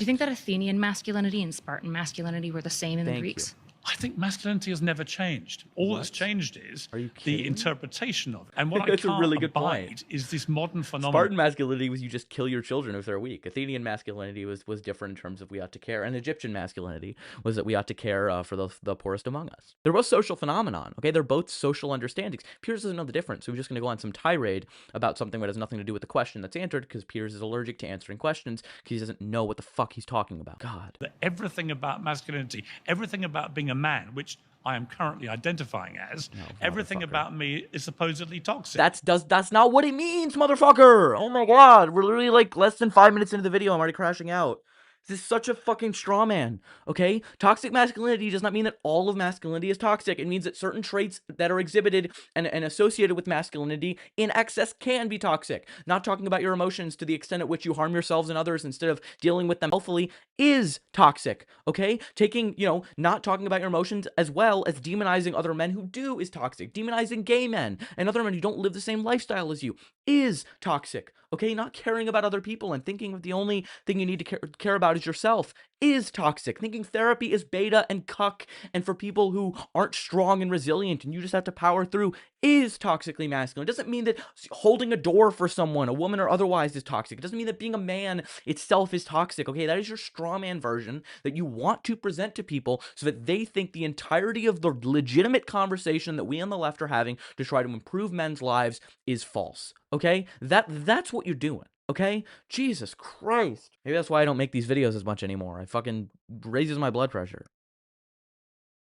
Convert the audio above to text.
Do you think that Athenian masculinity and Spartan masculinity were the same in the Thank you. Greeks? I think masculinity has never changed. All that's What? changed is Are you the kidding? interpretation of it. And what I That's a can't really good point. abide is this modern phenomenon. Spartan masculinity was you just kill your children if they're weak. Athenian masculinity was different in terms of we ought to care, and Egyptian masculinity was that we ought to care for the poorest among us. They're both social phenomenon. Okay, they're both social understandings. Piers doesn't know the difference, so he's just going to go on some tirade about something that has nothing to do with the question that's answered because Piers is allergic to answering questions because he doesn't know what the fuck he's talking about. God. That everything about masculinity, everything about being a man, which I am currently identifying as, everything about me is supposedly toxic. That's not what it means, motherfucker. Oh my god, we're literally like less than 5 minutes into the video. I'm already crashing out. This is such a fucking straw man, okay? Toxic masculinity does not mean that all of masculinity is toxic. It means that certain traits that are exhibited and associated with masculinity in excess can be toxic. Not talking about your emotions to the extent at which you harm yourselves and others instead of dealing with them healthfully is toxic, okay? Not talking about your emotions as well as demonizing other men who do is toxic. Demonizing gay men and other men who don't live the same lifestyle as you is toxic, okay? Not caring about other people and thinking the only thing you need to care about is yourself is toxic. Thinking therapy is beta and cuck and for people who aren't strong and resilient and you just have to power through is toxically masculine. It doesn't mean that holding a door for someone, a woman or otherwise, is toxic. It doesn't mean that being a man itself is toxic, okay? That is your straw man version that you want to present to people so that they think the entirety of the legitimate conversation that we on the left are having to try to improve men's lives is false, okay? That's what you're doing. Okay? Jesus Christ. Maybe that's why I don't make these videos as much anymore. It fucking raises my blood pressure.